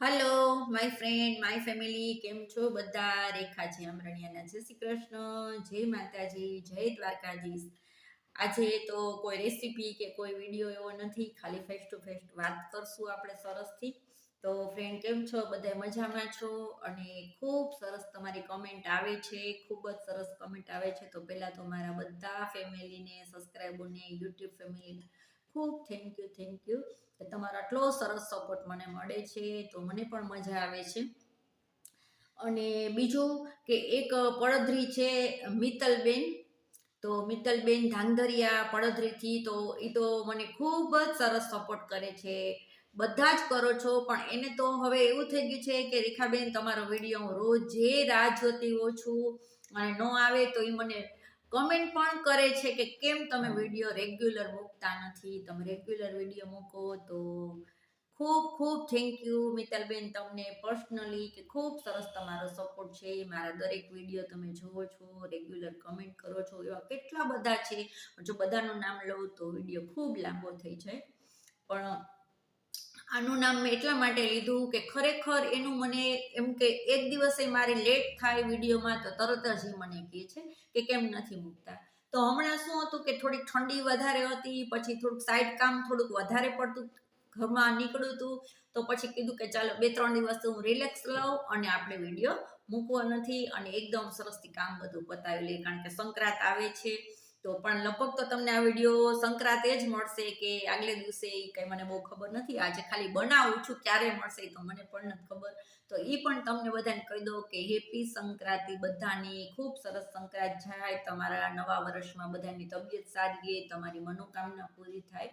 Hello my friend my family, કેમ છો બધા? રેખા છે અમરણિયાના. જય શ્રી કૃષ્ણ, જય માતાજી, જય દ્વારકાધીશ. આજે તો કોઈ રેસીપી કે કોઈ વિડીયો એવો નથી, ખાલી ફેસ ટુ ફેસ વાત કરશું આપણે સરસથી. તો ફ્રેન્ડ, કેમ છો? બધા મજામાં છો? અને ખૂબ સરસ તમારી કમેન્ટ આવે છે, ખૂબ જ સરસ કમેન્ટ આવે છે. તો પહેલાં તો મારા બધા ફેમિલીને, સબસ્ક્રાઈબરને, યુટ્યુબ ફેમિલીને ખૂબ થેન્ક યુ કે તમારો આટલો સરસ સપોર્ટ મને મળે છે. તો મને પણ મજા આવે છે. અને બીજું કે એક પડધરી છે મિત્તલબેન, તો મિત્તલબેન ધાંગધરિયા પડધરીથી, તો એ તો મને ખૂબ જ સરસ સપોર્ટ કરે છે. બધા જ કરો છો, પણ એને તો હવે એવું થઈ ગયું છે કે રેખાબેન તમારો વિડીયો હું રોજે રાહ જોતી હોઉં છું, અને ન આવે તો એ મને કમેન્ટ પણ કરે છે કે કેમ તમે વિડીયો રેગ્યુલર મૂકતા નથી, તમે રેગ્યુલર વિડીયો મૂકો. તો ખૂબ ખૂબ થેન્ક યુ મિત્તલબેન, તમને પર્સનલી કે ખૂબ સરસ તમારો સપોર્ટ છે. મારા દરેક વિડીયો તમે જુઓ છો, રેગ્યુલર કમેન્ટ કરો છો, એવા કેટલા બધા છે. જો બધાનું નામ લઉં તો વિડીયો ખૂબ લાંબો થઈ જાય, પણ આનું નામ મેં એટલા માટે લીધું કે ખરેખર એનું મને એમ કે એક દિવસે મારે લેટ થાય વિડીયોમાં તો તરત જ એ મને કહે છે કે કેમ નથી મૂકતા. તો હમણાં શું હતું કે થોડીક ઠંડી વધારે હતી, પછી થોડુંક સાઈડ કામ થોડુંક વધારે પડતું ઘરમાં નીકળ્યું હતું, તો પછી કીધું કે ચાલો 2-3 દિવસ હું રિલેક્સ લઉં અને આપણે વિડીયો મૂકવો નથી, અને એકદમ સરસથી કામ બધું પતાવી લઈએ, કારણ કે સંક્રાંત આવે છે. તો પણ લગભગ તો તમને આ વિડીયો સંક્રાંતે જ મળશે કે આગલે દિવસે, એ કંઈ મને બહુ ખબર નથી. આજે ખાલી બનાવું છું, ક્યારે મળશે તો મને પણ નથી ખબર. તો એ પણ તમને બધાને કહી દો કે હેપી સંક્રાંતિ બધાની, ખૂબ સરસ સંક્રાંત જાય, તમારા નવા વર્ષમાં બધાની તબિયત સારી રહે, તમારી મનોકામના પૂરી થાય,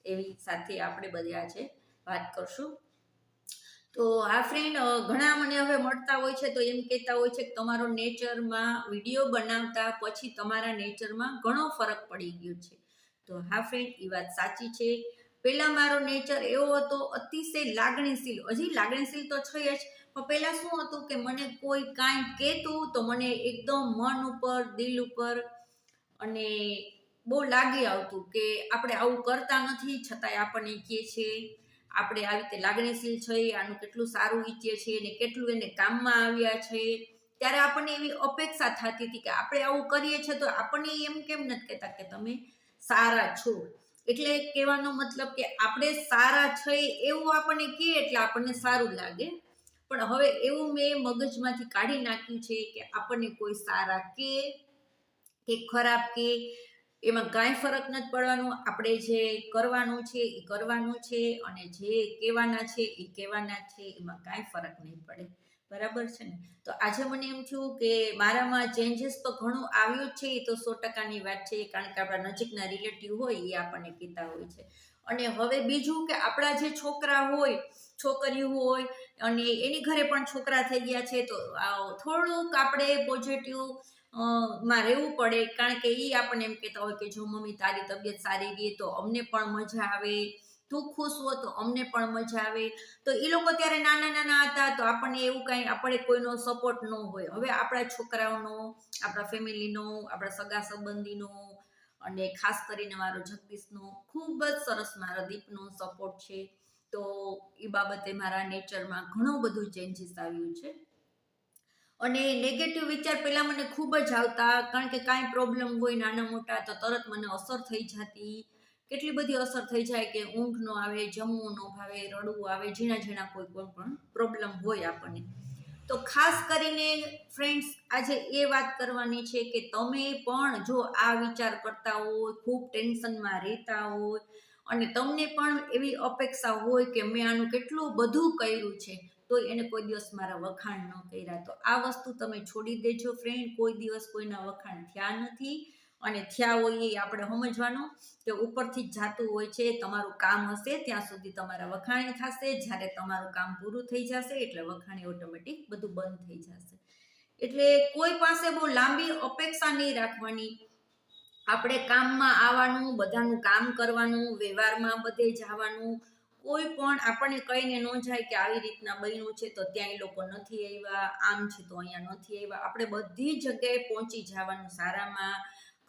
એવી સાથે આપણે બધા આજે વાત કરશું. તો આ ફ્રેન્ડ, ઘણા મને હવે મળતા હોય છે તો એમ કહેતા હોય છે કે તમારો નેચરમાં વિડીયો બનાવતા પછી તમારા નેચરમાં ઘણો ફરક પડી ગયો છે. તો હા ફ્રેન્ડ, એ વાત સાચી છે. પહેલાં મારો નેચર એવો હતો અતિશય લાગણીશીલ, હજી લાગણીશીલ તો છે જ, પણ પહેલાં શું હતું કે મને કોઈ કાંઈ કહેતું તો મને એકદમ મન ઉપર, દિલ ઉપર અને બહુ લાગી આવતું કે આપણે આવું કરતા નથી, છતાંય આપણને કહે છે, આપણે આવી રીતે લાગણીશીલ છીએ, આનું કેટલું સારું ઈચ્છીએ છીએ અને કેટલું એને કામમાં આવ્યા છે. ત્યારે આપણને એવી અપેક્ષા થતી હતી કે આપણે આવું કરીએ છીએ તો આપણને એમ કેમ નથી કહેતા કે તમે સારા છો. એટલે કહેવાનો મતલબ કે આપણે સારા છીએ એવું આપણને કહે એટલે આપણને સારું લાગે. પણ હવે એવું મેં મગજમાંથી કાઢી નાખ્યું છે કે આપણને કોઈ સારા કે ખરાબ કે એમાં કાંઈ ફરક નથી પડવાનું. આપણે જે કરવાનું છે એ કરવાનું છે, અને જે કહેવાના છે એ કહેવાના છે, એમાં કાંઈ ફરક નહીં પડે. બરાબર છે ને? તો આજે મને એમ થયું કે મારામાં ચેન્જીસ તો ઘણું આવ્યું જ છે, એ તો 100%ની વાત છે, કારણ કે આપણા નજીકના રિલેટિવ હોય એ આપણને કહેતા હોય છે. અને હવે બીજું કે આપણા જે છોકરા હોય, છોકરીઓ હોય, અને એની ઘરે પણ છોકરા થઈ ગયા છે, તો થોડુંક આપણે પોઝિટિવ માં રહેવું પડે, કારણ કે એ આપણને એમ કહેતા હોય કે જો મમ્મી તારી તબિયત સારી રહે તો અમને પણ મજા આવે, તું ખુશ હો તો અમને પણ મજા આવે. તો એ લોકો ત્યારે નાના નાના હતા તો આપણને એવું કાંઈ, આપણે કોઈનો સપોર્ટ ન હોય. હવે આપણા છોકરાઓનો, આપણા ફેમિલીનો, આપણા સગા સંબંધીનો, અને ખાસ કરીને મારો જગદીશનો ખૂબ જ સરસ, મારા દીપનો સપોર્ટ છે. તો એ બાબતે મારા નેચરમાં ઘણું બધું ચેન્જીસ આવ્યું છે. અને નેગેટિવ વિચાર પહેલાં મને ખૂબ જ આવતા, કારણ કે કાંઈ પ્રોબ્લેમ હોય નાના મોટા તો તરત મને અસર થઈ જતી. કેટલી બધી અસર થઈ જાય કે ઊંઘ ન આવે, જમવું ન ભાવે, રડવું આવે, ઝીણા ઝીણા કોઈ પણ પ્રોબ્લેમ હોય આપણને. તો ખાસ કરીને ફ્રેન્ડ્સ, આજે એ વાત કરવાની છે કે તમે પણ જો આ વિચાર કરતા હોય, ખૂબ ટેન્શનમાં રહેતા હોય, અને તમને પણ એવી અપેક્ષા હોય કે મેં આનું કેટલું બધું કર્યું છે તો એને કોઈ દિવસ મારા વખાણ ન કર્યા, તો આ વસ્તુ તમે છોડી દેજો ફ્રેન્ડ. કોઈ દિવસ કોઈના વખાણ થયા નથી, અને થયા હોય એ આપણે સમજવાનું કે ઉપરથી જ જાતું હોય છે. તમારું કામ હશે ત્યાં સુધી તમારા વખાણી થશે, જ્યારે તમારું કામ પૂરું થઈ જશે એટલે વખાણી ઓટોમેટિક બધું બંધ થઈ જશે. એટલે કોઈ પાસે બહુ લાંબી અપેક્ષા નહીં રાખવાની. આપણે કામમાં આવવાનું, બધાનું કામ કરવાનું, વ્યવહારમાં બધે જવાનું. કોઈ પણ આપણને કહીને ન જાય કે આવી રીતના બન્યું છે તો ત્યાં એ લોકો નથી આવ્યા, આમ છે તો અહીંયા નથી આવ્યા. આપણે બધી જગ્યાએ પહોંચી જવાનું, સારામાં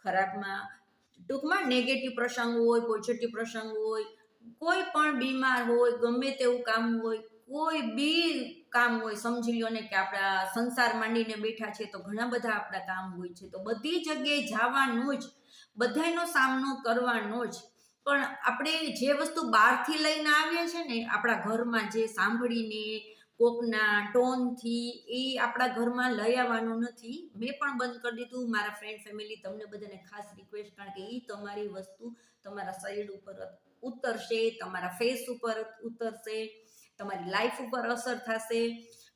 ખરાબમાં. ટૂંકમાં નેગેટિવ પ્રસંગ હોય, પોઝિટિવ પ્રસંગ હોય, કોઈ પણ બીમાર હોય, ગમે તેવું કામ હોય, કોઈ બી કામ હોય, સમજી લો ને કે આપણા સંસાર માંડીને બેઠા છે તો ઘણા બધા આપણા કામ હોય છે, તો બધી જગ્યાએ જવાનું જ, બધાનો સામનો કરવાનો જ. પણ આપણે જે વસ્તુ બહારથી લઈને આવીએ છીએ ને, આપણા ઘરમાં જે સાંભળીને કોકના ટોનથી, એ આપણા ઘરમાં લઈ આવવાનું નથી. મેં પણ બંધ કરી દીધું. મારા ફ્રેન્ડ ફેમિલી, તમને બધાને ખાસ રિક્વેસ્ટ, કારણ કે એ તમારી વસ્તુ તમારા શરીર ઉપર ઉતરશે, તમારા ફેસ ઉપર ઉતરશે, તમારી લાઈફ ઉપર અસર થશે.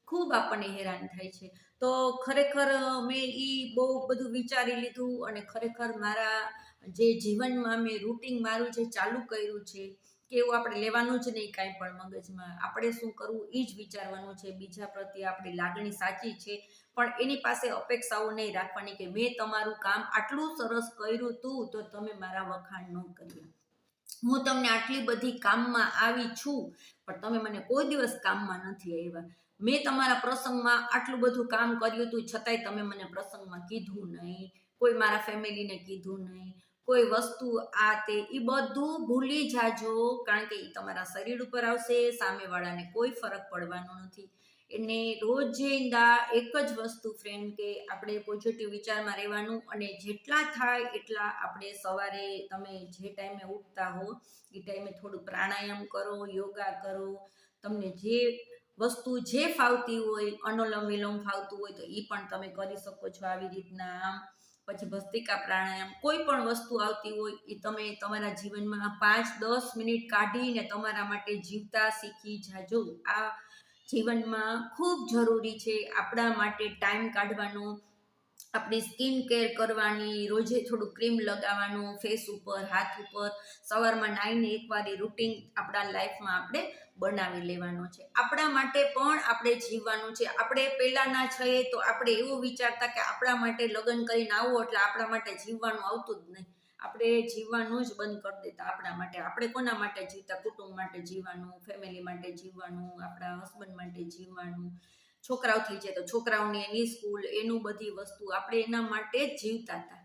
ખૂબ આપણને હેરાન થાય છે. તો ખરેખર મેં એ બહુ બધું વિચારી લીધું, અને ખરેખર મારા જે જીવનમાં મેં રૂટિન મારું જે ચાલુ કર્યું છે કે એવું આપણે લેવાનું જ નહીં કાંઈ પણ મગજમાં. આપણે શું કરવું એ જ વિચારવાનું છે. બીજા પ્રત્યે આપણી લાગણી સાચી છે, પણ એની પાસે અપેક્ષાઓ નહીં રાખવાની કે મેં તમારું કામ આટલું સરસ કર્યું તું તો તમે મારા વખાણ ન કર્યા. હું તમને આટલી બધી કામમાં આવી છું, પણ તમે મને કોઈ દિવસ કામમાં નથી આવ્યા. મેં તમારા પ્રસંગમાં આટલું બધું કામ કર્યું હતું, છતાંય તમે મને પ્રસંગમાં કીધું નહીં, કોઈ મારા ફેમિલીને કીધું નહીં, કોઈ વસ્તુ આ તે, એ બધું ભૂલી જાજો, કારણ કે એ તમારા શરીર ઉપર આવશે. સામેવાળાને કોઈ ફરક પડવાનો નથી. એને રોજિંદા એક જ વસ્તુ ફ્રેન્ડ, કે આપણે પોઝિટિવ વિચારમાં રહેવાનું, અને જેટલા થાય એટલા આપણે સવારે તમે જે ટાઈમે ઉઠતા હો એ ટાઈમે થોડું પ્રાણાયામ કરો, યોગા કરો. તમને જે વસ્તુ જે ફાવતી હોય, અનુલોમ વિલોમ ફાવતું હોય તો એ પણ તમે કરી શકો છો આવી રીતના. આમ પછી ભસ્ત્રિકા પ્રાણાયામ, કોઈ પણ વસ્તુ આવતી હોય એ તમે તમારા જીવનમાં 5-10 મિનિટ કાઢીને તમારા માટે જીવતા શીખી જાજો. આ જીવનમાં ખૂબ જરૂરી છે આપણા માટે ટાઈમ કાઢવાનો, આપણી સ્કિન કેર કરવાની, રોજે થોડું ક્રીમ લગાવવાનું ફેસ ઉપર, હાથ ઉપર, સવારમાં નાહીને એકવાર એ રૂટીન આપણા લાઈફમાં આપણે બનાવી લેવાનો છે. આપણા માટે પણ આપણે જીવવાનું છે. આપણે પહેલાંના છીએ તો આપણે એવું વિચારતા કે આપણા માટે લગ્ન કરીને આવો એટલે આપણા માટે જીવવાનું આવતું જ નહીં. આપણે જીવવાનું જ બંધ કરી દેતા આપણા માટે. આપણે કોના માટે જીવતા? કુટુંબ માટે જીવવાનું, ફેમિલી માટે જીવવાનું, આપણા હસબન્ડ માટે જીવવાનું, છોકરાઓ થઈ જાય તો છોકરાઓની એની સ્કૂલ, એનું બધી વસ્તુ, આપણે એના માટે જ જીવતા હતા.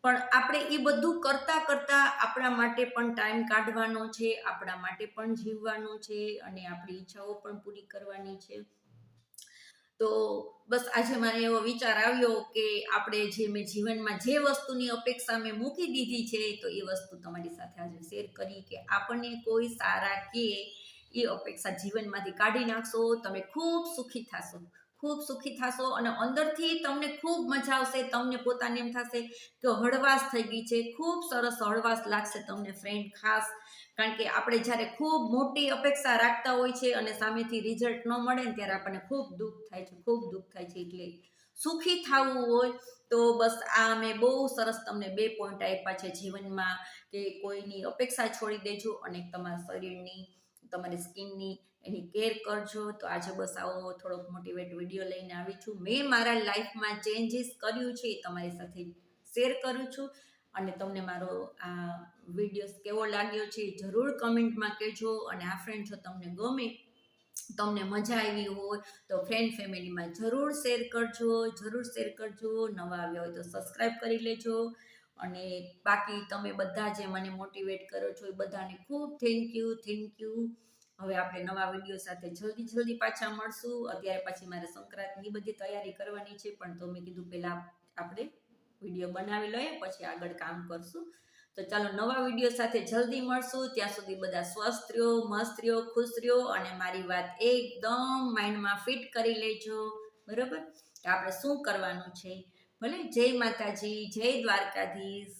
પણ આપણે એ બધું કરતા કરતા આપણા માટે પણ ટાઈમ કાઢવાનો છે, આપણા માટે પણ જીવવાનું છે, અને આપણી ઈચ્છાઓ પણ પૂરી કરવાની છે. તો બસ આજે મને એવો વિચાર આવ્યો કે આપણે જે મેં જીવનમાં જે વસ્તુની અપેક્ષા મેં મૂકી દીધી છે, તો એ વસ્તુ તમારી સાથે આજે શેર કરી, કે આપણને કોઈ સારા કે એ અપેક્ષા જીવનમાંથી કાઢી નાખશો, તમે ખૂબ સુખી થશો, ખૂબ સુખી થશો, અને અંદરથી તમને ખૂબ મજા આવશે. તમને પોતાને એમ થશે કે હળવાશ થઈ ગઈ છે, ખૂબ સરસ હળવાશ લાગશે તમને ફ્રેન્ડ. ખાસ કારણ કે આપણે જ્યારે ખૂબ મોટી અપેક્ષા રાખતા હોય છે અને સામેથી રિઝલ્ટ ન મળે ને, ત્યારે આપણને ખૂબ દુઃખ થાય છે, ખૂબ દુઃખ થાય છે. એટલે સુખી થવું હોય તો બસ આ મેં બહુ સરસ તમને 2 પોઈન્ટ આપ્યા છે જીવનમાં, કે કોઈની અપેક્ષા છોડી દેજો અને તમારા શરીરની, તમારી સ્કિનની એની કેર કરજો. તો આજે બસ આવો થોડોક મોટિવેટ વિડીયો લઈને આવી છું. મેં મારા લાઈફમાં ચેન્જીસ કર્યું છે એ તમારી સાથે શેર કરું છું, અને તમને મારો આ વિડીયો કેવો લાગ્યો છે જરૂર કમેન્ટમાં કહેજો. અને આ ફ્રેન્ડ જો તમને ગમે, તમને મજા આવી હોય તો ફ્રેન્ડ ફેમિલીમાં જરૂર શેર કરજો, જરૂર શેર કરજો. નવા આવ્યા હોય તો સબસ્ક્રાઈબ કરી લેજો. અને બાકી તમે બધા જે મને મોટિવેટ કરો છો એ બધાને ખૂબ થેન્ક યુ. હવે આપણે નવા વિડીયો સાથે જલ્દી પાછા મળશું. અત્યારે પાછી મારે સંક્રાંતની બધી તૈયારી કરવાની છે, પણ તો મેં કીધું પહેલાં આપણે વિડીયો બનાવી લઈએ, પછી આગળ કામ કરશું. તો ચાલો નવા વિડીયો સાથે જલ્દી મળશું. ત્યાં સુધી બધા સ્વસ્થ રહ્યો, મસ્ત રહ્યો, ખુશ રહ્યો, અને મારી વાત એકદમ માઇન્ડમાં ફિટ કરી લેજો, બરાબર? કે આપણે શું કરવાનું છે. ભલે. જય માતાજી, જય દ્વારકાધીશ.